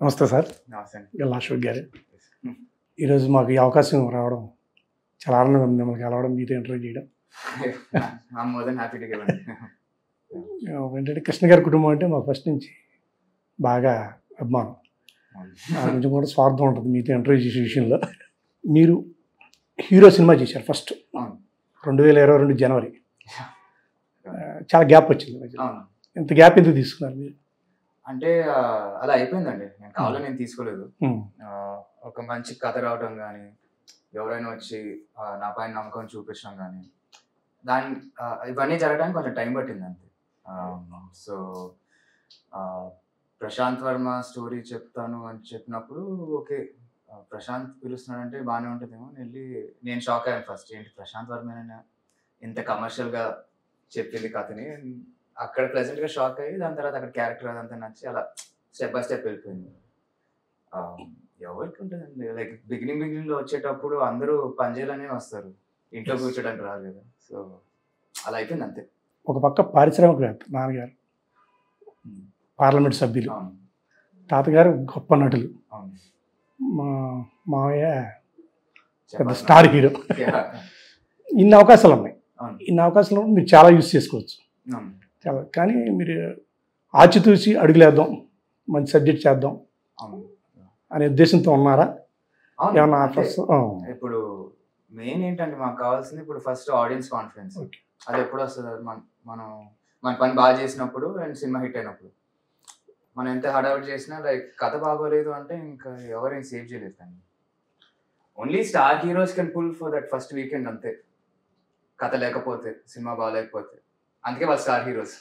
నమస్తే సార్. నమస్తే. గల్లా అశోక్ గారు. ఈరోజు మాకు ఈ అవకాశం రావడం చాలా ఆనందంగా ఉంది. మిమ్మల్ని కలవడం, మీతో ఇంటర్వ్యూ చేయడం. I'm more than happy to give it. ఏంటంటే కృష్ణ గారి కుటుంబం అంటే మాకు ఫస్ట్ నుంచి బాగా అభిమానం. కొంచెం కూడా స్వార్థం ఉంటుంది మీతో ఇంటర్వ్యూ చేసే విషయంలో. మీరు హీరో సినిమా చేశారు ఫస్ట్ 2022 జనవరి. చాలా గ్యాప్ వచ్చింది. ఇంత గ్యాప్ ఎందుకు తీసుకున్నారు మీరు? అంటే అలా అయిపోయిందండి. నేను కావాలని నేను తీసుకోలేదు. ఒక మంచి కథ రావడం కానీ, ఎవరైనా వచ్చి నా పైన నమ్మకం చూపించడం కానీ, ఇవన్నీ జరగడానికి కొంచెం టైం పట్టింది అంతే. సో ప్రశాంత్ వర్మ స్టోరీ చెప్తాను అని చెప్పినప్పుడు ఓకే, ప్రశాంత్ పిలుస్తున్నాడంటే బాగానే ఉంటుందేమో. నేను షాక్ అయ్యాను ఫస్ట్. ఏంటి ప్రశాంత్ వర్మేనా ఇంత కమర్షియల్గా చెప్పింది కథని. అక్కడ ప్లెజెంట్గా షాక్ అయ్యి దాని తర్వాత అక్కడ క్యారెక్టర్ అదంతా నచ్చి అలా స్టెప్ బై స్టెప్ వెళ్ళిపోయింది. ఎవరికి ఉంటుందండి, లైక్ బిగినింగ్లో వచ్చేటప్పుడు అందరూ పనిచేయాలనే వస్తారు, ఇంట్లో కూర్చోడానికి రాదు కదా. సో అలా అయిపోయింది అంతే. ఒక పక్క పారిశ్రామికవేత్త నాన్నగారు, పార్లమెంట్ సభ్యులు, తాతగారు గొప్ప నటులు, మా మావయ్య పెద్ద స్టార్ హీరో. ఇన్ని అవకాశాలు ఉన్నాయి. ఇన్ని అవకాశాలు మీరు చాలా యూజ్ చేసుకోవచ్చు. చాలా, కానీ మీరు ఆచితూచి అడుగులేద్దాం, మంచి సబ్జెక్ట్ చేద్దాం అనే ఉద్దేశంతో ఉన్నారా? ఏమన్నా ఆఫర్స్? ఇప్పుడు మెయిన్ ఏంటంటే మాకు కావాల్సింది ఇప్పుడు ఫస్ట్ ఆడియన్స్ కాన్ఫిడెన్స్. అది ఎప్పుడు వస్తుంది? మనం మన పని బాగా చేసినప్పుడు అండ్ సినిమా హిట్ అయినప్పుడు. మనం ఎంత హడావిడి చేసినా లైక్ కథ బాగోలేదు అంటే ఇంకా ఎవరైనా సేవ్ చేయలేదు. కానీ only star heroes can pull for that first weekend అంతే, కథ లేకపోతే, సినిమా బాగాలేకపోతే. అందుకే వాళ్ళు star heroes.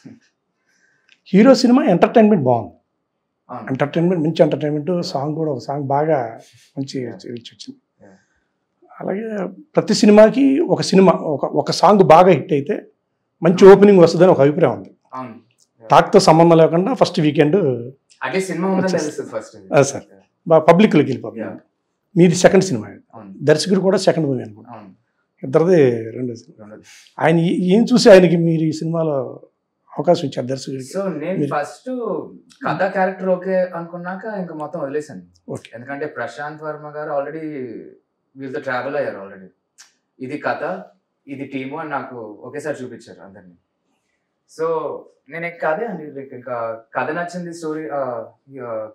Hero cinema entertainment బాగుంది. ఎంటర్టైన్మెంట్, మంచి ఎంటర్టైన్మెంట్. సాంగ్ కూడా, ఒక సాంగ్ బాగా మంచి వచ్చింది. అలాగే ప్రతి సినిమాకి ఒక సినిమా ఒక సాంగ్ బాగా హిట్ అయితే మంచి ఓపెనింగ్ వస్తుందని ఒక అభిప్రాయం ఉంది. టాక్తో సంబంధం లేకుండా ఫస్ట్ వీకెండ్ సార్ బాగా పబ్లిక్లోకి వెళ్ళిపోతుంది. మీది సెకండ్ సినిమా, దర్శకుడు కూడా సెకండ్ మూవీ అనుకుంటా, ఇద్దరిది రెండో సినిమా. ఆయన ఏం చూసి ఆయనకి మీరు ఈ సినిమాలో అవకాశం ఇచ్చారు దర్శకుడికి? సో నేను ఫస్ట్ కథ క్యారెక్టర్ ఓకే అనుకున్నాక ఇంకా మొత్తం వదిలేసాను. ఎందుకంటే ప్రశాంత్ వర్మ గారు ఆల్రెడీ వీళ్ళతో ట్రావెల్ అయ్యారు ఆల్రెడీ. ఇది కథ, ఇది టీము అని నాకు ఒకేసారి చూపించారు అందరినీ. సో నేను అదే అండి, ఇంకా కథ నచ్చింది, స్టోరీ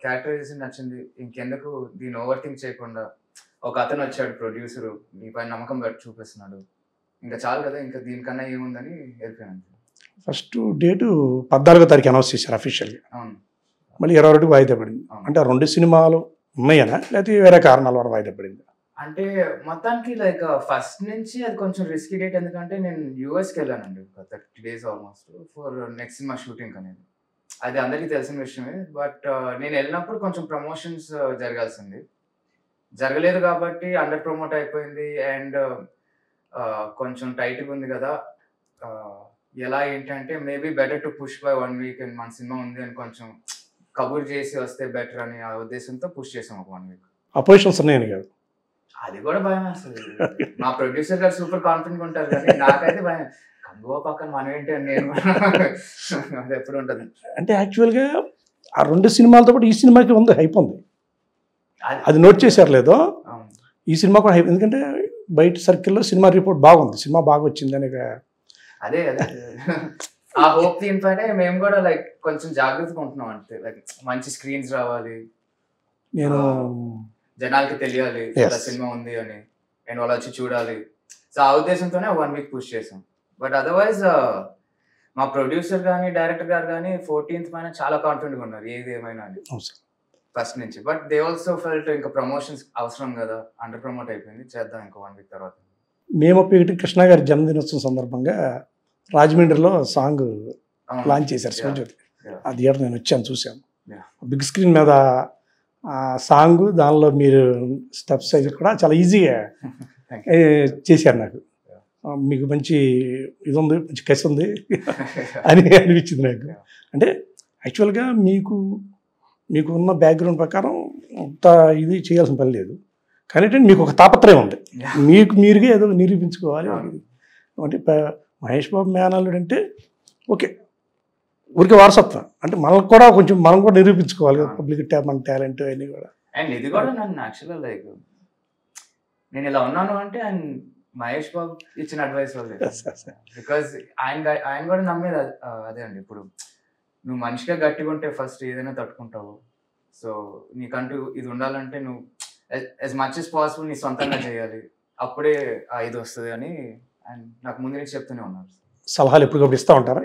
క్యారెక్టరైజేషన్ నచ్చింది. ఇంకెందుకు దీన్ని ఓవర్ థింక్ చేయకుండా ఒక అతను వచ్చాడు, ప్రొడ్యూసరు, మీ పైన నమ్మకం పెట్టి చూపిస్తున్నాడు, ఇంకా చాలు కదా, ఇంకా దీనికన్నా ఏముందని వెళ్ళిపోయాను. ఫస్ట్ డేటు 14వ తారీఖు అనౌన్స్ చేశారు అఫీషియల్గా. అవును. మళ్ళీ 22కి వాయిదా పడింది. అంటే 2 సినిమాలు ఉన్నాయనా, లేకపోతే వేరే కారణాల వల్ల వాయిదా పడింది? అంటే మొత్తానికి లైక్ ఫస్ట్ నుంచి అది కొంచెం రిస్కీ డేట్. ఎందుకంటే నేను యూఎస్కి వెళ్ళానండి 30 days almost for next cinema shooting అనేది. అది అందరికీ తెలిసిన విషయమే. బట్ నేను వెళ్ళినప్పుడు కొంచెం ప్రమోషన్స్ జరగాల్సింది, జరగలేదు కాబట్టి అండర్ ప్రమోట్ అయిపోయింది. అండ్ కొంచెం టైట్గా ఉంది కదా, ఎలా ఏంటంటే maybe better to push by 1 week and మన సినిమా ఉంది అని కొంచెం కబుర్ చేసి వస్తే బెటర్ అని ఆ ఉద్దేశంతో పుష్ చేసాం ఒక 1 week. అపోజిషన్స్ ఉన్నాయని కాదు, అది కూడా భయం వస్తుంది. మా ప్రొడ్యూసర్ గారు సూపర్ కాన్ఫిడెంట్ ఉంటారు, కానీ నాకైతే భయం. కంగువ పక్కన మనం ఏంటి అని నేను అది ఎప్పుడు ఉంటుంది. అంటే యాక్చువల్గా ఆ 2 సినిమాలతో పాటు ఈ సినిమాకి ఉంది హైప్ ఉంది. అది నోట్ చేశారు లేదో, ఈ సినిమా కూడా హైప్. ఎందుకంటే బయట సర్కిల్లో సినిమా రిపోర్ట్ బాగుంది, సినిమా బాగా వచ్చింది అని. అదే ఆ హోప్ దీనిపైనే మేము కూడా లైక్ కొంచెం జాగ్రత్తగా ఉంటున్నాం. అంటే లైక్ మంచి స్క్రీన్స్ రావాలి, నేను జనాలకి తెలియాలి సినిమా ఉంది అని, అండ్ వాళ్ళు వచ్చి చూడాలి. సో ఆ ఉద్దేశంతోనే 1 week పుష్ చేసాం. బట్ అదర్వైజ్ మా ప్రొడ్యూసర్ కానీ డైరెక్టర్ గారు కానీ 14th పైన చాలా కాన్ఫిడెంట్గా ఉన్నారు ఏది ఏమైనా అని ఫస్ట్ నుంచి. బట్ దే ఆల్సో ఫెల్ట్ ఇంకా ప్రమోషన్స్ అవసరం కదా, అండర్ ప్రమోట్ అయిపోయింది, చేద్దాం ఇంకా 1 week తర్వాత. మేము కృష్ణ గారి జన్మదినోత్సవం సందర్భంగా రాజమండ్రిలో సాంగ్ లాంచ్ చేశారు శివజ్యోతి. ఆ థియేటర్ నేను వచ్చాను, చూశాను. బిగ్ స్క్రీన్ మీద ఆ సాంగ్, దానిలో మీరు స్టెప్స్ అవి కూడా చాలా ఈజీగా చేశారు. నాకు మీకు మంచి ఇది ఉంది, మంచి కసి ఉంది అని అనిపించింది నాకు. అంటే యాక్చువల్గా మీకు ఉన్న బ్యాక్గ్రౌండ్ ప్రకారం అంత ఇది చేయాల్సిన పని లేదు, కానీ మీకు ఒక తాపత్రయం ఉంది, మీరుగా ఏదో నిరూపించుకోవాలి. అంటే మహేష్ బాబు మేనల్లుడు అంటే ఓకే, ఊరికి వారసత్వం అంటే మనకు కూడా కొంచెం మనం కూడా నిరూపించుకోవాలి పబ్లిక్ మన టాలెంట్ అన్నీ కూడా. అండ్ ఇది కూడా నన్ను యాక్చువల్గా లైక్ నేను ఇలా ఉన్నాను అంటే అండ్ మహేష్ బాబు ఇచ్చిన అడ్వైస్ వల్లే. బికాజ్ ఆయన కూడా నమ్మేది అదే అండి. ఇప్పుడు నువ్వు మనిషిగా గట్టిగా ఉంటే ఫస్ట్ ఏదైనా తట్టుకుంటావు. సో నీకంటూ ఇది ఉండాలంటే నువ్వు యాజ్ మచ్ as పాసిబుల్ నీ సొంతంగా చేయాలి, అప్పుడే ఆ ఇది వస్తుంది అని అండ్ నాకు ముందు నుంచి చెప్తూనే ఉన్నారు. సలహాలు ఎప్పటికప్పుడు ఇస్తూ ఉంటారా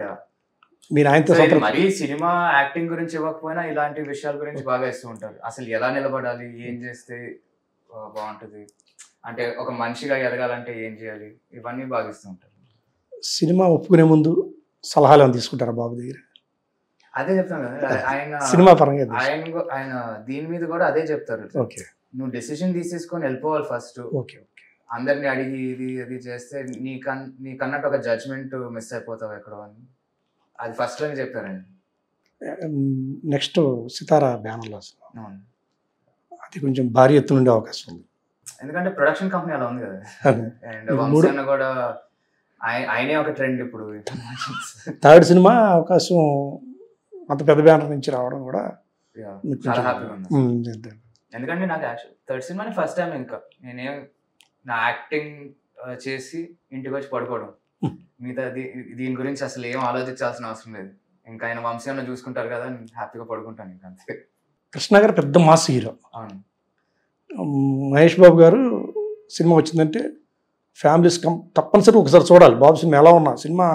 మీరు ఆయనతో? మరీ సినిమా యాక్టింగ్ గురించి ఇవ్వకపోయినా ఇలాంటి విషయాల గురించి బాగా ఇస్తూ ఉంటారు. అసలు ఎలా నిలబడాలి, ఏం చేస్తే బాగుంటుంది, అంటే ఒక మనిషిగా ఎదగాలంటే ఏం చేయాలి, ఇవన్నీ బాగా ఇస్తూ ఉంటారు. సినిమా ఒప్పుకునే ముందు సలహాలు ఏమైనా తీసుకుంటారా బాబు దగ్గర? అదే చెప్తాను కదా ఆయన సినిమా పరంగా ఆయన దీని మీద కూడా అదే చెప్తారు. ఓకే, నువ్వు డెసిషన్ తీసేసుకొని వెళ్ళిపోవాలి ఫస్ట్. ఓకే ఓకే, అందరిని అడిగి ఇది అది చేస్తే నీకన్నట్టు ఒక జడ్జ్మెంట్ మిస్ అయిపోతావు ఎక్కడో అని అది ఫస్ట్ లోనే చెప్పారండి. నెక్స్ట్ సితారా బ్యానర్లో అది కొంచెం భారీ ఎత్తున ఉండే అవకాశం ఉంది, ఎందుకంటే ప్రొడక్షన్ కంపెనీ అలా ఉంది కదా. అండ్ వంశీ కూడా ఆయనే ఒక ట్రెండ్ ఇప్పుడు. థర్డ్ సినిమా అవకాశం అంత పెద్ద బ్యానర్ నుంచి రావడం కూడా చాలా హ్యాపీగా ఉంది. ఎందుకంటే నాకు థర్డ్ సినిమాని ఫస్ట్ టైం ఇంకా నేనేం నా యాక్టింగ్ చేసి ఇంటికి వచ్చి పడుకోవడం, మిగతా దీని గురించి అసలు ఏం ఆలోచించాల్సిన అవసరం లేదు. ఇంకా ఆయన వంశీ అన్న చూసుకుంటారు కదా, హ్యాపీగా పడుకుంటాను ఇంకా అంతే. కృష్ణ గారు పెద్ద మాస్ హీరో. అవును. మహేష్ బాబు గారు సినిమా వచ్చిందంటే ఫ్యామిలీస్ తప్పనిసరి ఒకసారి చూడాలి. బాబు సినిమా ఎలా ఉన్నా సినిమా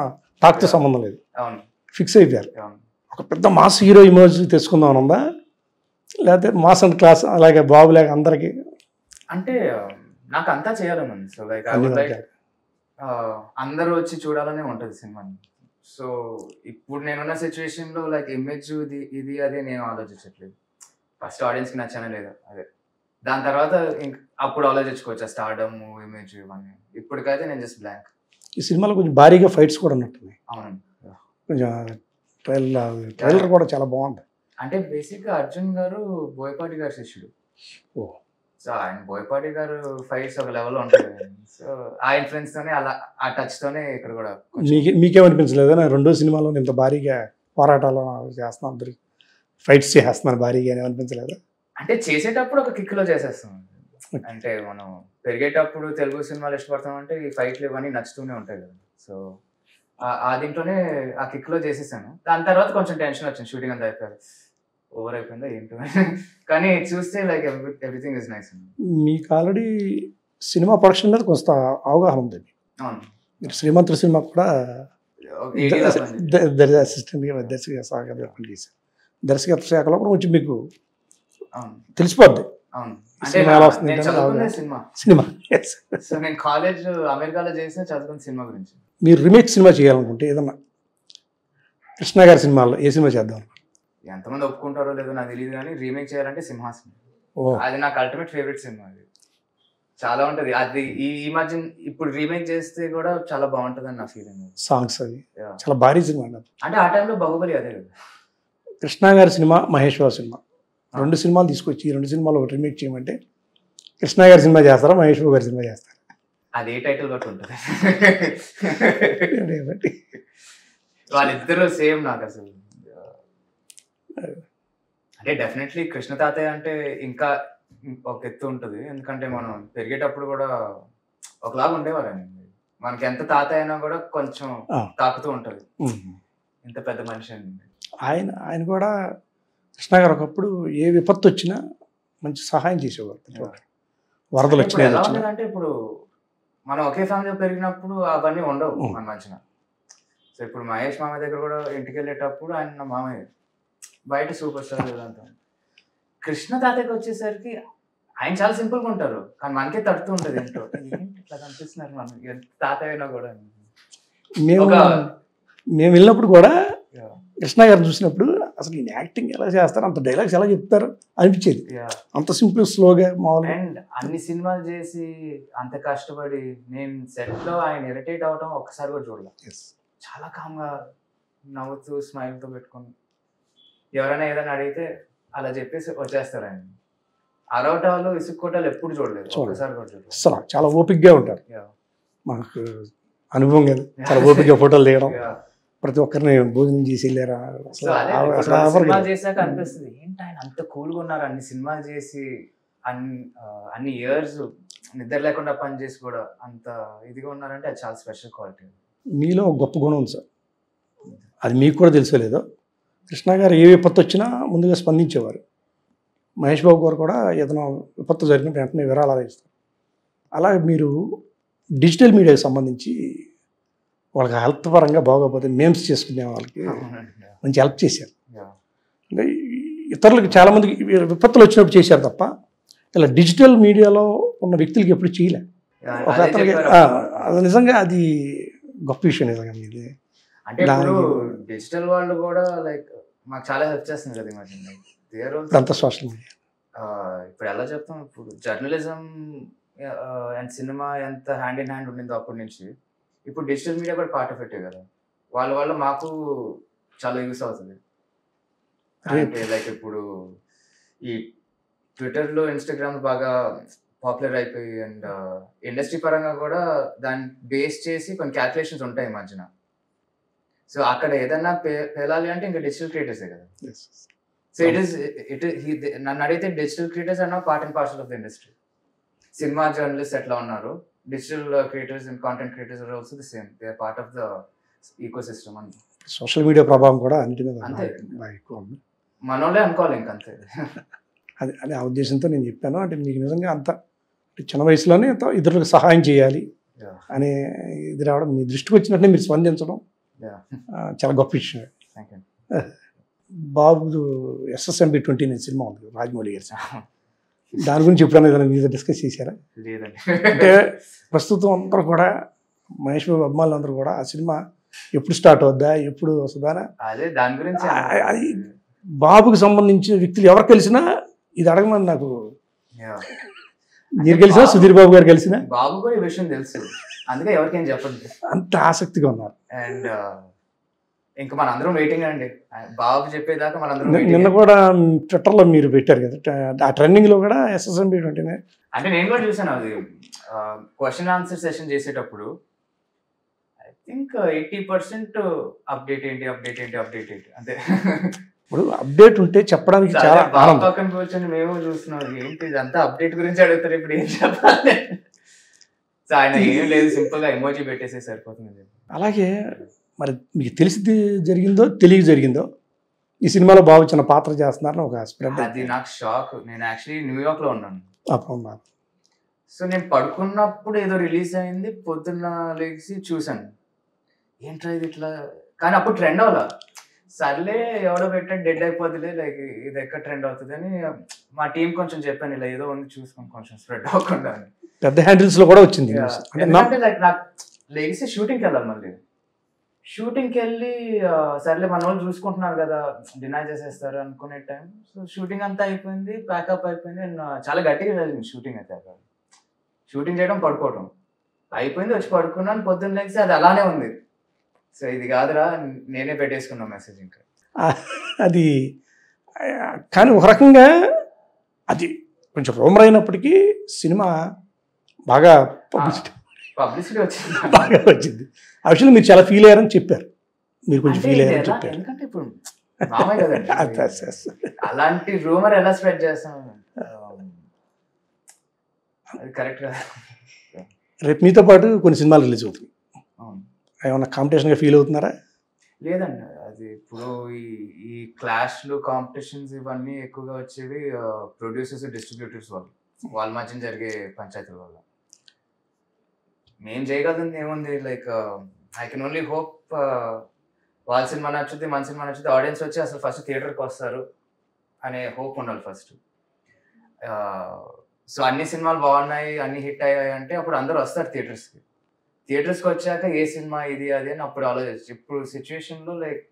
టాక్తో సంబంధం లేదు, అవును, ఫిక్స్ అయిపోయారు. ఒక పెద్ద మాస్ హీరో ఇమేజ్ తెచ్చుకుందాం అని ఉందా, లేకపోతే మాస్ అండ్ క్లాస్ అలాగే బాబు లేక అందరికి? అంటే నాకు అంతా చేయాలని ఉంది. సో లైక్ అందరూ వచ్చి చూడాలనే ఉంటుంది సినిమాని. సో ఇప్పుడు నేనున్న సిచ్యువేషన్లో లైక్ ఇమేజ్ ఇది అదే నేను ఆలోచించట్లేదు. ఫస్ట్ ఆడియన్స్కి నచ్చనే లేదు అదే, దాని తర్వాత అప్పుడు ఆలోచించుకోవచ్చు స్టార్డమ్ ఇమేజ్ ఇవన్నీ. ఇప్పటికైతే నేను జస్ట్ బ్లాంక్. ఈ సినిమాలో కొంచెం భారీగా ఫైట్స్ కూడా ఉన్నట్టున్నాయి. అవునండి, కొంచెం ట్రైలర్ కూడా చాలా బాగుంది. అంటే బేసిక్గా అర్జున్ గారు బోయపాటి గారి శిష్యుడు. ఓ, సో ఆయన బోయపాటి గారు ఫైట్స్ ఒక లెవెల్లో ఉంటాయి. సో ఆ ఇన్ఫ్లుయెన్స్ తోనే అలా ఆ టచ్ తోనే ఇక్కడ కూడా. మీకేమనిపించలేదా రెండో సినిమాలో ఇంత భారీగా పోరాటాలు చేస్తున్నాను, అందరు ఫైట్స్ చేస్తున్నాను భారీగా అని అనిపించలేదా? అంటే చేసేటప్పుడు ఒక కిక్లో చేసేస్తాం. అంటే మనం పెరిగేటప్పుడు తెలుగు సినిమాలు ఇష్టపడతాం అంటే ఈ ఫైట్లు ఇవన్నీ నచ్చుతూనే ఉంటాయి కదా. సో ఆ దీంట్లోనే ఆ కిక్లో చేసేసాను. దాని తర్వాత కొంచెం టెన్షన్ వచ్చింది, షూటింగ్ అంతా అయిపోయారు, ఓవర్ అయిపోయిందా ఏంటో. కానీ చూస్తే లైక్ ఎవ్రీథింగ్ ఇస్ నైస్. మీకు ఆల్రెడీ సినిమా ప్రొడక్షన్ మీద కొంత అవగాహన ఉంది. అవును, మీరు శ్రీమంతుడు సినిమా కూడా అసిస్టెంట్గా దర్శకత్వ శాఖలో కూడా కొంచెం మీకు తెలిసిపోద్ది. అవును, సినిమా సో నేను కాలేజ్ అమెరికాలో చేసిన చదువుకున్న సినిమా గురించి. మీరు రీమేక్ సినిమా చేయాలనుకుంటే ఏదన్నా కృష్ణ గారి సినిమాలో ఏ సినిమా చేద్దాం? ఎంతమంది ఒప్పుకుంటారో లేదో నాకు తెలియదు, కానీ రీమేక్ చేయాలంటే సింహాసనం. అది నాకు అల్టిమేట్ ఫేవరెట్ సినిమా. అది చాలా ఉంటది. అది ఈ మధ్య ఇప్పుడు రీమేక్ చేస్తే కూడా చాలా బాగుంటది అని నా ఫీలింగ్. సాంగ్స్ అది చాలా భారీ సినిమా. అంటే ఆ టైంలో బాహుబలి అదే కదా. కృష్ణ గారి సినిమా, మహేష్ బాబు సినిమా, రెండు సినిమాలు తీసుకొచ్చి ఈ రెండు సినిమాలు ఒకటి రీమేక్ చేయమంటే కృష్ణ గారి సినిమా చేస్తారా, మహేష్ బాబు గారి సినిమా చేస్తారా? అది ఏ టైటిల్ బట్టి ఉంటుంది. వాళ్ళిద్దరూ సేమ్ నాకు అసలు. అంటే డెఫినెట్లీ కృష్ణ తాతయ్య అంటే ఇంకా ఒక ఎత్తు ఉంటుంది. ఎందుకంటే మనం పెరిగేటప్పుడు కూడా ఒకలాగా ఉండేవారండి. మనకి ఎంత తాతయ్య అయినా కూడా కొంచెం తాకుతూ ఉంటుంది, ఇంత పెద్ద మనిషి అండి ఆయన కూడా. కృష్ణ గారు ఒకప్పుడు ఏ విపత్తు వచ్చినా మంచి సహాయం చేసేవారు. వరదలు వచ్చినాయి అంటే ఇప్పుడు మనం ఒకే ఫ్యామిలీలో పెరిగినప్పుడు అవన్నీ ఉండవు మన మధ్యన. సో ఇప్పుడు మహేష్ మామయ్య దగ్గర కూడా ఇంటికి వెళ్ళేటప్పుడు ఆయన మామయ్య బయట సూపర్ స్టార్ అంతా. కృష్ణ తాతయ్యకి వచ్చేసరికి ఆయన చాలా సింపుల్గా ఉంటారు, కానీ మనకే తడుతూ ఉంటుంది ఏంటో, ఇట్లా కనిపిస్తున్నారు మనం తాతయ్య అయినా కూడా. మేము వెళ్ళినప్పుడు కూడా కృష్ణ గారిని చూసినప్పుడు అసలు ఈయన యాక్టింగ్ ఎలా చేస్తారు, అంత డైలాగ్స్ ఎలా చెప్తారు అనిపించేది. అంత సింపుల్ స్లోగా మామూలుగా. అండ్ అన్ని సినిమాలు చేసి అంత కష్టపడి నేను సెట్లో ఆయన ఇరిటేట్ అవడం ఒక్కసారి కూడా చూడలేదు. చాలా కామ్గా నవ్వుతూ స్మైల్తో పెట్టుకుని ఎవరైనా ఏదైనా అడిగితే అలా చెప్పేసి వచ్చేస్తారు. ఆయన అరవటాలు ఇసుక్కోటాలు ఎప్పుడు చూడలేదు, ఒక్కసారి కూడా చూడలేదు. అసలు చాలా ఓపిక్గా ఉంటారు. మాకు అనుభవం కదా, చాలా ఓపిక్గా ఫోటోలు తీయడం, ప్రతి ఒక్కరిని భోజనం చేసి వెళ్ళారా? సో అదే ఇప్పుడు అసలు రెండు ఎవరికి సినిమాలు లేదు. చేశాక అనిపిస్తుంది ఏంటి ఆయన అంత కూల్గా ఉన్నారు, అన్ని సినిమాలు చేసి అన్ని ఇయర్స్ నిద్ర లేకుండా పని చేసి కూడా అంత ఇదిగా ఉన్నారంటే అది చాలా స్పెషల్ క్వాలిటీ. మీలో ఒక గొప్ప గుణం ఉంది సార్, అది మీకు కూడా తెలుసో లేదో. కృష్ణ గారు ఏ విపత్తు వచ్చినా ముందుగా స్పందించేవారు. మహేష్ బాబు గారు కూడా ఏదైనా విపత్తు జరిగిన వెంటనే విరాళాలు ఇస్తారు. అలాగే మీరు డిజిటల్ మీడియాకి సంబంధించి వాళ్ళకి హెల్త్ పరంగా బాగోకపోతే మేమ్స్ చేసుకునే వాళ్ళకి మంచి హెల్ప్ చేశారు. అంటే ఇతరులకు చాలామందికి విపత్తులు వచ్చినప్పుడు చేశారు తప్ప ఇలా డిజిటల్ మీడియాలో ఉన్న వ్యక్తులకి ఎప్పుడు చేయలే. ఒక అతనికి అది నిజంగా అది గొప్ప విషయం నిజంగా మీది. అంటే ఇప్పుడు డిజిటల్ వాళ్ళు కూడా లైక్ మాకు చాలా హెల్ప్ చేస్తుంది కదా ఈ మధ్య. అంత సోషల్ మీడియా ఇప్పుడు ఎలా చెప్తాం, ఇప్పుడు జర్నలిజం అండ్ సినిమా ఎంత హ్యాండ్ ఇన్ హ్యాండ్ ఉండిందో అప్పటి నుంచి, ఇప్పుడు డిజిటల్ మీడియా కూడా పార్ట్ ఆఫ్ ఇట్ కదా. వాళ్ళ మాకు చాలా యూస్ అవుతుంది. అంటే లైక్ ఇప్పుడు ఈ ట్విట్టర్లో ఇన్స్టాగ్రామ్ బాగా పాపులర్ అయిపోయి అండ్ ఇండస్ట్రీ పరంగా కూడా దాన్ని బేస్ చేసి కొన్ని క్యాల్కులేషన్స్ ఉంటాయి ఈ మధ్యన. సో అక్కడ ఏదన్నా పేలాలి అంటే ఇంకా డిజిటల్ క్రియేటర్సే కదా. సో నన్ను అడిగితే డిజిటల్ క్రియేటర్స్ అన్న part and parcel of the industry. Cinema journalist ఎట్లా ఉన్నారు, digital creators and content creators are also the same, they are part of the ecosystem. అని సోషల్ మీడియా ప్రభావం కూడా అన్నిటి మీద అంతే, ఎక్కువ ఉంది. మనోళ్ళే అనుకోవాలి ఇంకంతే. అది అదే ఆ ఉద్దేశంతో నేను చెప్పాను. అంటే మీకు నిజంగా అంత చిన్న వయసులోనే ఇతరులకు సహాయం చేయాలి అనే ఇది రావడం, మీ దృష్టికి వచ్చినట్టే మీరు స్పందించడం చాలా గొప్ప విషయం. బాబు SSMB 29 సినిమా ఉంది రాజమౌళి గారి, దాని గురించి ఎప్పుడైనా ఏదైనా మీద డిస్కస్ చేశారా? అంటే ప్రస్తుతం అందరూ కూడా మహేష్ బాబు అభిమానులు అందరూ కూడా ఆ సినిమా ఎప్పుడు స్టార్ట్ అవుద్దా, ఎప్పుడు వస్తుందా, అదే దాని గురించి అది బాబుకి సంబంధించిన వ్యక్తులు ఎవరు కలిసినా ఇది అడగమని నాకు. మీరు కలిసినా, సుధీర్ బాబు గారు కలిసినా, బాబు కూడా ఈ విషయం తెలుసు, అందుకే ఎవరికేం చెప్పండి, అంత ఆసక్తిగా ఉన్నారు. అండ్ ఇంకా మనందరం వెయిటింగ్ అండి, బాబు చెప్పేదాకా మనందరం. నిన్న కూడా ట్విట్టర్లో మీరు పెట్టారు కదా, ఆ ట్రెండింగ్ లో కూడా SSMB 29. అంటే నేను కూడా చూసాను అది క్వశ్చన్ ఆన్సర్ సెషన్ చేసేటప్పుడు. ఐ థింక్ 80% అప్డేట్ ఏంటి అంతే. ఇప్పుడు అప్డేట్ ఉంటే చెప్పడానికి చాలా పక్కన కూర్చొని మేము చూస్తున్నాం, ఏంటి ఇదంతా అప్డేట్ గురించి అడుగుతారు, ఇప్పుడు ఏం చెప్పాలి. సో ఆయన ఏం లేదు, సింపుల్ గా ఎమోజీ పెట్టేసే సరిపోతుంది. అలాగే మరి మీకు తెలిసి జరిగిందో తెలియక జరిగిందో ఈ సినిమాలో బాబు చిన్న పాత్ర చేస్తున్నారని ఒక స్ప్రెడ్. అది నాకు షాక్. నేను యాక్చువల్లీ న్యూయార్క్ లో ఉన్నాను. అప్పుడు సో నేను పడుకున్నప్పుడు ఏదో రిలీజ్ అయింది, పొద్దున్న లేచి చూసాను, ఏంట్రా ఇది ఇట్లా. కానీ అప్పుడు ట్రెండ్ అవ్వాల, సర్లే ఎవడో పెట్టాడు డెడ్ అయిపోతుందిలే, లైక్ ఇది ఎక్కడ ట్రెండ్ అవుతుంది అని మా టీం కొంచెం చెప్పాను, ఇలా ఏదో ఉంది చూసుకొని కొంచెం స్ప్రెడ్ అవ్వకుండా అని. పెద్ద హ్యాండిల్స్ లో కూడా వచ్చింది. ఎందుకంటే లైక్ నాకు లేచి షూటింగ్కి వెళ్ళాలి, మళ్ళీ షూటింగ్కి వెళ్ళి సర్లే మన వాళ్ళు చూసుకుంటున్నారు కదా, డినై చేసేస్తారు అనుకునే టైం. సో షూటింగ్ అంతా అయిపోయింది, ప్యాకప్ అయిపోయింది, అండ్ చాలా గట్టిగా జరిగింది షూటింగ్ అయితే. అక్కడ షూటింగ్ చేయడం పడుకోవడం అయిపోయింది, వచ్చి పడుకున్నాను, పొద్దున్న లేచి అది అలానే ఉంది. సో ఇది కాదురా, నేనే పెట్టేసుకున్నా మెసేజ్ ఇంకా. అది కానీ ఒక రకంగా అది కొంచెం రూమర్ అయినప్పటికీ సినిమా బాగా పబ్లిసిటీ వచ్చింది, బాగా వచ్చింది. ఆ విషయంలో మీరు చాలా ఫీల్ అయ్యారని చెప్పారు, మీరు కొంచెం ఫీల్ అయ్యారని చెప్పారు. ఎందుకంటే ఇప్పుడు మామయ్య కదండి, అలాంటి రూమర్ ఎలా స్ప్రెడ్ చేస్తాం, అది కరెక్ట్ కదా. రేపు మీతో పాటు కొన్ని సినిమాలు రిలీజ్ అవుతుంది, ఏమన్నా కాంపిటీషన్గా ఫీల్ అవుతున్నారా? లేదండి, అది ఇప్పుడు ఈ క్లాష్లు కాంపిటీషన్స్ ఇవన్నీ ఎక్కువగా వచ్చేవి ప్రొడ్యూసర్స్ డిస్ట్రిబ్యూటర్స్ వాళ్ళ మధ్య జరిగే పంచాయతీల వల్ల. మేము చేయగలిగింది ఏముంది, like I can only hope వాళ్ళ సినిమా నచ్చుద్ది, మన సినిమా నచ్చుద్ది, ఆడియన్స్ వచ్చి అసలు ఫస్ట్ థియేటర్కి వస్తారు అనే హోప్ ఉండాలి ఫస్ట్. సో అన్ని సినిమాలు బాగున్నాయి, అన్ని హిట్ అయ్యాయి అంటే అప్పుడు అందరూ వస్తారు థియేటర్స్కి. థియేటర్స్కి వచ్చాక ఏ సినిమా ఇది అది అని అప్పుడు ఆలోచించు. ఇప్పుడు సిచ్యువేషన్లో లైక్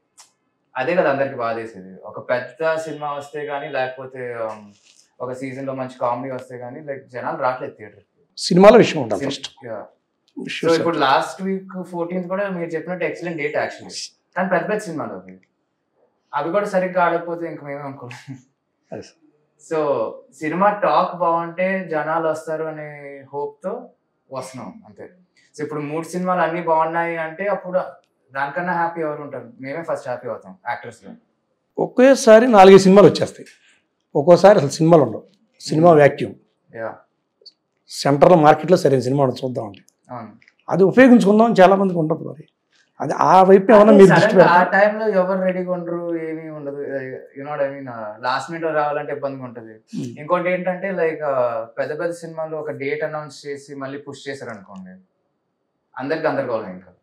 అదే కదా అందరికి బాధేసేది, ఒక పెద్ద సినిమా వస్తే కానీ, లేకపోతే ఒక సీజన్లో మంచి కామెడీ వస్తే కానీ లైక్ జనాలు రావట్లేదు థియేటర్కి. సినిమాల విషయం ఉంటుంది ఫస్ట్. సో ఇప్పుడు లాస్ట్ వీక్ 14th కూడా మీరు చెప్పినట్టు ఎక్సలెంట్ డేట్ యాక్చువల్లీ, కానీ పెద్ద పెద్ద సినిమాలు అవి కూడా సరిగ్గా ఆడకపోతే ఇంక మేమే అనుకోలేదు. సో సినిమా టాక్ బాగుంటే జనాలు వస్తారు అనే హోప్తో వస్తున్నాం అంతే. సో ఇప్పుడు 3 సినిమాలు అన్ని బాగున్నాయి అంటే అప్పుడు దానికన్నా హ్యాపీ ఎవరు ఉంటారు? మేమే ఫస్ట్ హ్యాపీ అవుతాం యాక్టర్స్గా. ఒకేసారి 4 సినిమాలు వచ్చేస్తాయి, ఒక్కోసారి అసలు సినిమాలు ఉండవు. Cinema vacuum. యా సెంట్రల్ మార్కెట్లో సరైన సినిమా ఉండదు, చూద్దాం అంటే అవును. అది ఉపయోగించుకుందాం చాలా మందికి ఉండదు. మరి అది ఆ వైపు ఏమైనా మీరు దృష్టి సడన్గా ఆ పెడతారా? టైంలో ఎవరు రెడీగా ఉండరు, ఏమీ ఉండదు. You know I mean last minute లో రావాలంటే ఇబ్బందిగా ఉంటుంది. ఇంకోటి ఏంటంటే లైక్ పెద్ద పెద్ద సినిమాలు ఒక డేట్ అనౌన్స్ చేసి మళ్ళీ పుష్ చేశారు అనుకోండి, అందరికి గందరగోళం ఇంకా.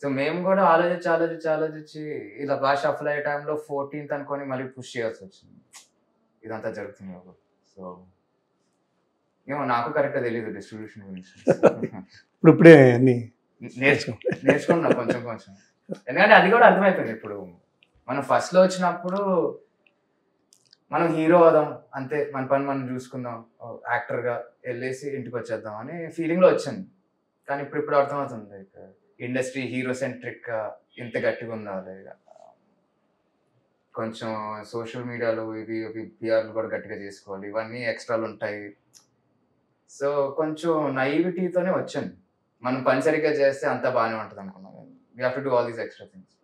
సో మేము కూడా ఆలోచించి ఇలా బాగా షఫల్ అయ్యే టైంలో 14th అనుకొని మళ్ళీ పుష్ చేయాల్సి వచ్చింది. ఇదంతా జరుగుతుంది. సో ఏమో నాకు కరెక్ట్గా తెలియదు డిస్ట్రిబ్యూషన్ గురించి. ఇప్పుడే అన్ని నేర్చుకున్నా కొంచెం. ఎందుకంటే అది కూడా అర్థమైపోయింది. ఇప్పుడు మనం ఫస్ట్ లో వచ్చినప్పుడు మనం హీరో అవుదాం అంతే, మన పని మనం చూసుకుందాం, యాక్టర్ గా వెళ్ళేసి ఇంటికి వచ్చేద్దాం అని ఫీలింగ్ లో వచ్చాను. కానీ ఇప్పుడు అర్థమవుతుంది లైక్ ఇండస్ట్రీ హీరో సెంట్రిక్ ఇంత గట్టిగా ఉందా, లైక్ కొంచెం సోషల్ మీడియాలో ఇవి పిఆర్లు కూడా గట్టిగా చేసుకోవాలి, ఇవన్నీ ఎక్స్ట్రాలు ఉంటాయి. సో కొంచెం నైవిటీతోనే వచ్చాను. మనం పని సరిగ్గా చేస్తే అంతా బాగానే ఉంటుంది అనుకున్నాం. We have to do all these extra things.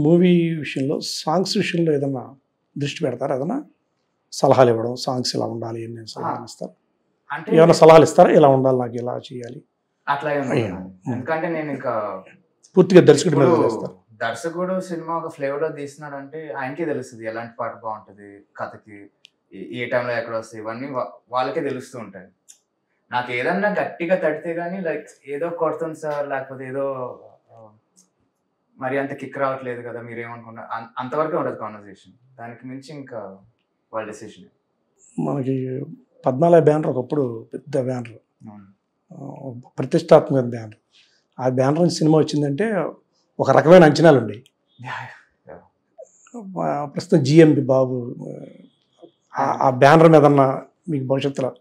Movie విషయంలో, సాంగ్స్ విషయంలో ఏదన్నా దృష్టి పెడతారా? ఏదన్నా సలహాలు ఇవ్వడం, సాంగ్స్ ఇలా ఉండాలి అని నేను సలహాలు ఇస్తాను. అంటే ఏమైనా సలహాలు ఇస్తారా? ఇలా ఉండాలి, నాకు ఇలా చేయాలి? అట్లా ఎందుకంటే నేను ఇంకా పూర్తిగా దర్శకుడి మీద వదిలేస్తారు. దర్శకుడు సినిమా ఒక ఫ్లేవర్ లో తీస్తున్నాడంటే ఆయనకే తెలుస్తుంది ఎలాంటి పాట బాగుంటుంది, కథకి ఏ టైంలో ఎక్కడ వస్తాయి, ఇవన్నీ వాళ్ళకే తెలుస్తూ ఉంటాయి. నాకు ఏదన్నా గట్టిగా తడితే గానీ లైక్ ఏదో కొడుతుంది సార్, లేకపోతే ఏదో మరి అంత కిక్ రావట్లేదు కదా మీరేమనుకున్నారు, అంతవరకే ఉండదు కాన్వర్సేషన్. దానికి మించి ఇంకా వాళ్ళ డెసిషన్. మనకి 14 బ్యానర్ ఒకప్పుడు పెద్ద బ్యానర్, ప్రతిష్టాత్మక బ్యానర్. ఆ బ్యానర్ నుంచి సినిమా వచ్చిందంటే ఒక రకమైన అంచనాలు ఉండేవి. ప్రస్తుతం జిఎంబి బాబు ఆ బ్యానర్ మీద మీకు భవిష్యత్తులో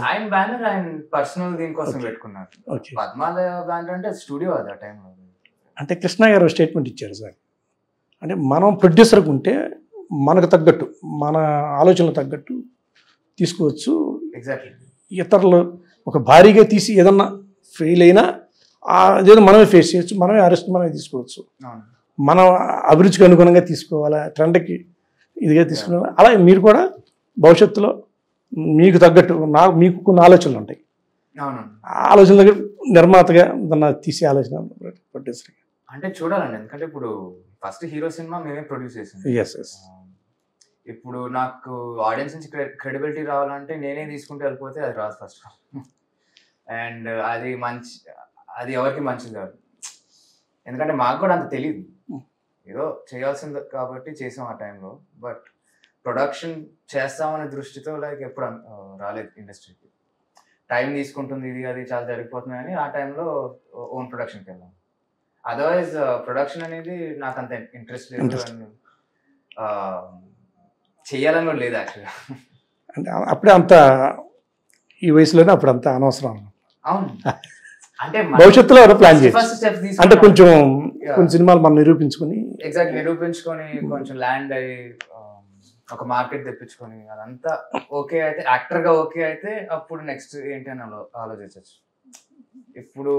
ఆయన బ్యానర్ ఆయన పర్సనల్ దీనికోసం పెట్టుకున్నారు. పద్మాల బ్యానర్ అంటే స్టూడియో అది ఆ టైంలో. అంటే కృష్ణ గారు స్టేట్మెంట్ ఇచ్చారు సార్, అంటే మనం ప్రొడ్యూసర్కి ఉంటే మనకు తగ్గట్టు, మన ఆలోచనలు తగ్గట్టు తీసుకోవచ్చు. ఎగ్జాక్ట్లీ. ఇతరులు ఒక భారీగా తీసి ఏదన్నా ఫెయిల్ అయినా అదేదో మనమే ఫేస్ చేయొచ్చు, మనమే అరెస్ట్ మనమే తీసుకోవచ్చు. మన అభిరుచికి అనుగుణంగా తీసుకోవాలా, ట్రెండ్కి ఇదిగా తీసుకోవాలి. అలా మీరు కూడా భవిష్యత్తులో మీకు తగ్గట్టు మీకు కొన్ని ఆలోచనలు ఉంటాయి, ఆలోచన దగ్గర నిర్మాతగా దాన్ని తీసే ఆలోచన ప్రొడ్యూసర్గా అంటే చూడాలండి. ఎందుకంటే ఇప్పుడు ఫస్ట్ హీరో సినిమా మేమే ప్రొడ్యూస్ చేసాం. ఇప్పుడు నాకు ఆడియన్స్ నుంచి క్రెడిబిలిటీ రావాలంటే నేనే తీసుకుంటూ వెళ్ళిపోతే అది రాదు ఫస్ట్. అండ్ అది ఎవరికి మంచిది కాదు. ఎందుకంటే మాకు కూడా అంత తెలియదు, ఏదో చేయాల్సింది కాబట్టి చేసాం ఆ టైంలో. బట్ ప్రొడక్షన్ చేస్తామనే దృష్టితో లైక్ ఎప్పుడు రాలేదు ఇండస్ట్రీకి. టైం తీసుకుంటుంది, ఇది అది చాలా జరిగిపోతుంది అని ఆ టైంలో ఓన్ ప్రొడక్షన్కి వెళ్ళాం. అదర్వైజ్ ప్రొడక్షన్ అనేది నాకు అంత ఇంట్రెస్ట్ లేదు, చేయాలని కూడా లేదు యాక్చువల్గా. అంటే అప్పుడే అంత ఈ వయసులోనే అప్పుడు అంత అనవసరం. అవును, అంటే భవిష్యత్తులో ప్లాన్ చేసి ఫస్ట్ స్టెప్ అంటే కొంచెం కొన్ని సినిమాలు మనం నిరూపించుకొని కొంచెం ల్యాండ్ అయ్యి ఒక మార్కెట్ తెప్పించుకొని అదంతా ఓకే అయితే, యాక్టర్గా ఓకే అయితే అప్పుడు నెక్స్ట్ ఏంటి అని ఆలోచించవచ్చు. ఇప్పుడు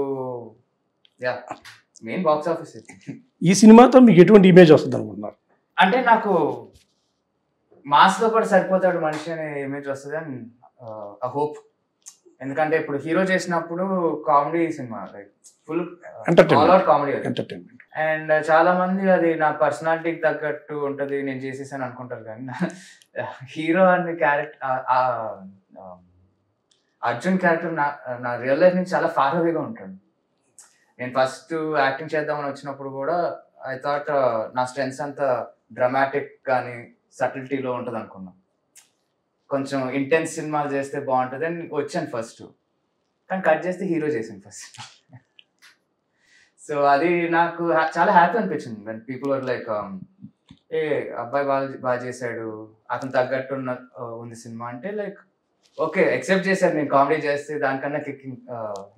మెయిన్ బాక్స్ ఆఫీస్. ఈ సినిమాతో మీకు ఎటువంటి ఇమేజ్ వస్తుంది అనుకుంటున్నారు? అంటే నాకు మాస్లో కూడా సరిపోతాడు మనిషి అనే ఇమేజ్ వస్తుంది అని హోప్. ఎందుకంటే ఇప్పుడు హీరో చేసినప్పుడు comedy cinema, like full all out comedy entertainment. And చాలా మంది అది నా పర్సనాలిటీకి తగ్గట్టు ఉంటుంది నేను చేసేసాను అనుకుంటారు. కానీ హీరో అనే క్యారెక్టర్, అర్జున్ క్యారెక్టర్ నా రియల్ లైఫ్ నుంచి చాలా ఫార్ అవేగా ఉంటాడు. నేను ఫస్ట్ యాక్టింగ్ చేద్దామని వచ్చినప్పుడు కూడా ఐ థాట్ నా స్ట్రెంగ్స్ అంతా డ్రామాటిక్ కానీ సటిల్టీలో ఉంటుంది అనుకున్నాను. కొంచెం ఇంటెన్స్ సినిమాలు చేస్తే బాగుంటుంది అని వచ్చాను ఫస్ట్, కానీ కట్ చేస్తే హీరో చేశాను ఫస్ట్. సో అది నాకు చాలా హ్యాపీ అనిపించింది. When people are like a అబ్బాయి బాగా చేశాడు, అతను తగ్గట్టు ఉంది సినిమా అంటే లైక్ ఓకే యాక్సెప్ట్ చేశారు. నేను కామెడీ చేస్తే దానికన్నా కిక్కింగ్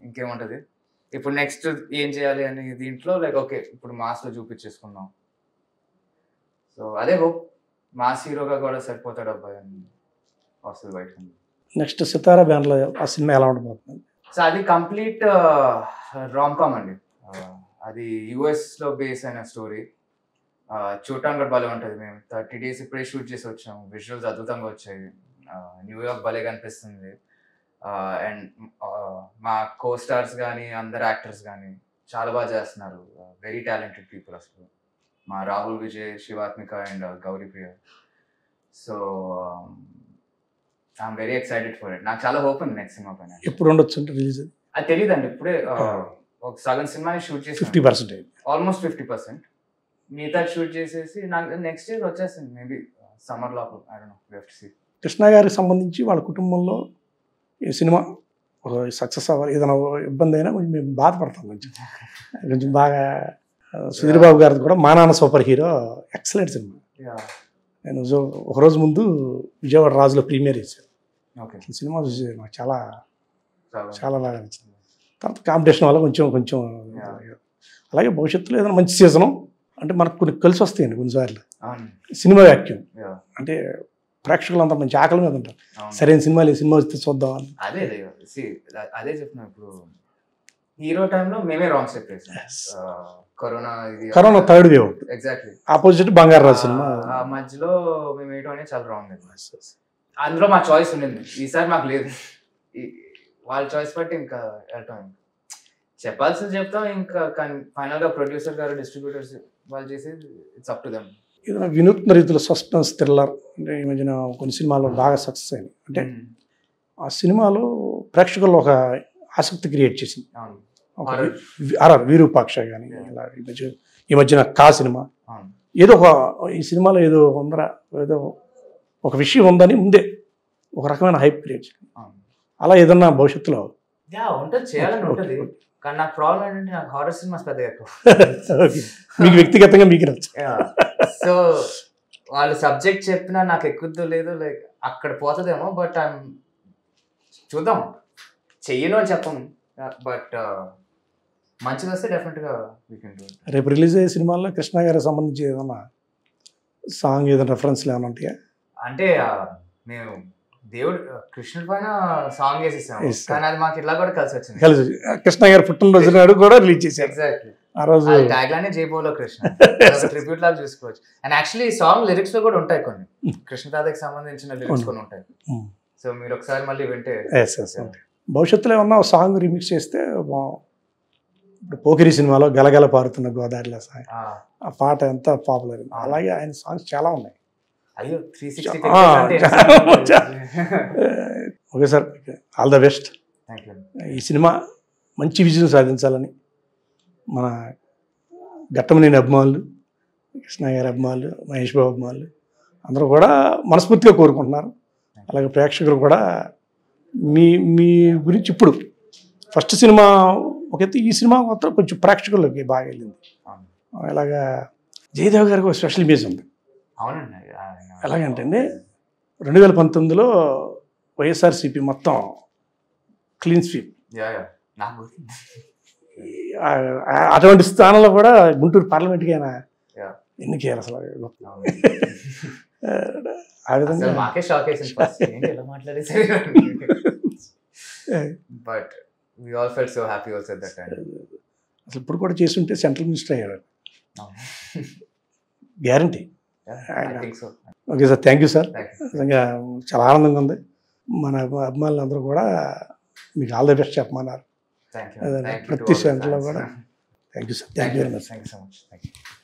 ఇంకేముంటుంది. ఇప్పుడు నెక్స్ట్ ఏం చేయాలి అని దీంట్లో లైక్ ఓకే ఇప్పుడు మాస్లో చూపించేసుకున్నాం. సో అదే హోప్, మాస్ హీరోగా కూడా సరిపోతాడు అబ్బాయి అని వస్తుంది బయట. నెక్స్ట్ సితారా బ్యానర్లో ఆ సినిమా ఎలా ఉండబోతుంది? సో అది కంప్లీట్ రామ్ కామ్ అండి. అది యుఎస్లో బేస్ అయిన స్టోరీ. చూడటానికి కూడా భలే ఉంటుంది. మేము 30 days ఇప్పుడే షూట్ చేసి వచ్చాము. విజువల్స్ అద్భుతంగా వచ్చాయి. న్యూయార్క్ భలే కనిపిస్తుంది. అండ్ మా కో స్టార్స్ కానీ అందరు యాక్టర్స్ కానీ చాలా బాగా చేస్తున్నారు. వెరీ టాలెంటెడ్ పీపుల్ అసలు. మా Rahul Vijay, Shivathmika and Gauri Priya. So I'm very excited for it. నాకు చాలా హోప్ ఉంది నెక్స్ట్ సినిమా పైన. ఎప్పుడు ఉండొచ్చు అంటే రిలీజ్? అది తెలియదండి. ఇప్పుడే ఒక సగం సినిమాని షూట్ చేసి 50% అయింది, ఆల్మోస్ట్ 50%. మిగతా షూట్ చేసేసి నాకు నెక్స్ట్ ఇయర్ వచ్చేస్తుంది, మేబీ సమ్మర్ లోపల. I don't know, we have to see. Krishna గారికి సంబంధించి వాళ్ళ కుటుంబంలో ఈ సినిమా సక్సెస్ అవ్వాలి, ఏదైనా ఇబ్బంది అయినా కొంచెం మేము బాధపడతాం. కొంచెం బాగా సుధీర్ బాబు గారిది కూడా మా నాన్న సూపర్ హీరో ఎక్సలెంట్ సినిమా. నేను ఒకరోజు ముందు విజయవాడ రాజులో ప్రీమియర్ చేశాను. సినిమా చూసి నాకు చాలా చాలా బాగా నచ్చింది. తర్వాత కాంపిటీషన్ వల్ల కొంచెం అలాగే భవిష్యత్తులో ఏదైనా మంచి సీజను అంటే మనకు కొన్ని కలిసి వస్తాయండి కొన్నిసార్లు. సినిమా వ్యాక్యూమ్ అంటే ప్రేక్షకులంతా మంచి ఆకలి మీద ఉంటారు. సరైన సినిమా లేదు, సినిమా వస్తే చూద్దాం అని. అదే చెప్తున్నా. ఇప్పుడు హీరో టైంలో మేమే రాంగ్ స్టెప్ వేసాం. Corona third wave, exactly opposite Bangarraju cinema. ఆ మధ్యలో మేము వేయడం అనేది చాలా రాంగ్. అందులో మా చాయిస్ ఉండింది, ఈసారి మాకు లేదు. వాళ్ళ చాయిస్ బట్టి ఇంకా వెళ్ళటం. చెప్పాల్సింది చెప్తాం, ఇంకా ఫైనల్ గా ప్రొడ్యూసర్ గారు, డిస్ట్రిబ్యూటర్స్ వాళ్ళు చేసేది ఇట్స్ అప్ టు దెమ్. ఏదైనా వినూత్న రీతిలో సస్పెన్స్ థ్రిల్లర్ అంటే ఈ మధ్యన కొన్ని సినిమాలు బాగా సక్సెస్ అయింది. అంటే ఆ సినిమాలో ప్రేక్షకుల్లో ఒక ఆసక్తి క్రియేట్ చేసింది. ఆర్ఆర్ వీరూపాక్ష కానీ ఇలా ఈ మధ్యన కా సినిమా ఏదో ఒక ఈ సినిమాలో ఏదో ఉందరా, ఏదో ఒక విషయం ఉందని ముందే ఒక రకమైన హైప్ క్రియేట్ చేసింది. అలా ఏదన్నా భవిష్యత్తులో ఉంటుంది, చేయాలని ఉంటుంది. కానీ నాకు ప్రాబ్లం ఏంటంటే నాకు హారర్ సినిమాస్ పెద్దగా ఎక్కువ. మీకు వ్యక్తిగతంగా మీకు నచ్చు. సో వాళ్ళు సబ్జెక్ట్ చెప్పినా నాకు ఎక్కుద్దో లేదో, లైక్ అక్కడ పోతుందేమో. బట్ చూద్దాం, చెయ్యను అని చెప్పను. బట్ మంచిది వస్తే డెఫినెట్గా వీ కెన్ డూ. రేపు రిలీజ్ అయ్యే సినిమాల్లో కృష్ణ గారికి సంబంధించి ఏదన్నా సాంగ్ ఏదైనా రెఫరెన్స్లు ఏమైనా ఉంటాయా? అంటే మేము దేవుడు కృష్ణుడి పైన సాంగ్ వేసేసాము, కానీ అది మాకు ఇలా కూడా కలిసి వచ్చింది. కృష్ణ గారు పుట్టినరోజు నాడు కూడా రిలీజ్ చేశారు. ఎగ్జాక్ట్లీ. ఆ రోజు ట్యాగ్ లానే జైబోలో కృష్ణ ట్రిబ్యూట్ లాగా చూసుకోవచ్చు. అండ్ యాక్చువల్లీ సాంగ్ లిరిక్స్ లో కూడా ఉంటాయి కొన్ని కృష్ణ తాతకి సంబంధించిన లిరిక్స్ కొన్ని ఉంటాయి. సో మీరు ఒకసారి మళ్ళీ వింటే. భవిష్యత్తులో ఏమన్నా సాంగ్ రిమిక్స్ చేస్తే ఇప్పుడు పోకిరి సినిమాలో గలగల పారుతున్న గోదావరిలో సాంగ్, ఆ పాట ఎంత పాపులర్. అలాగే ఆయన సాంగ్స్ చాలా ఉన్నాయి. అయ్యో 360. Okay sir, all the best. ఈ సినిమా మంచి విజయం సాధించాలని మన ఘట్టమనేని అభిమానులు, కృష్ణ గారి అభిమానులు, మహేష్ బాబు అభిమానులు అందరూ కూడా మనస్ఫూర్తిగా కోరుకుంటున్నారు. అలాగే ప్రేక్షకులు కూడా మీ గురించి ఇప్పుడు ఫస్ట్ సినిమా ఒకైతే ఈ సినిమా మాత్రం కొంచెం ప్రేక్షకులకి బాగా వెళ్ళింది. ఇలాగా జయదేవ్ గారికి ఒక స్పెషల్ ఇమేజ్ ఉంది. అవునండి. ఎలాగంటే 2019లో వైఎస్ఆర్సీపీ మొత్తం క్లీన్ స్వీప్. అటువంటి స్థానంలో కూడా గుంటూరు పార్లమెంట్కి అయినా ఎన్నికయ్యారు అసలు. ఆ విధంగా మాకే షాక్ వేసింది ఎలా మాట్లాడేసి. But we all felt so happy also at that time. అసలు ఇప్పుడు కూడా చేస్తుంటే సెంట్రల్ మినిస్టర్ అయ్యాడు guarantee. Okay sir, thank you sir. నిజంగా చాలా ఆనందంగా ఉంది. మన అభిమానులందరూ కూడా మీకు ఆల్ ద బెస్ట్ చెప్పమన్నారు. ప్రతి సెంటర్లో కూడా thank you sir. Thank you very much.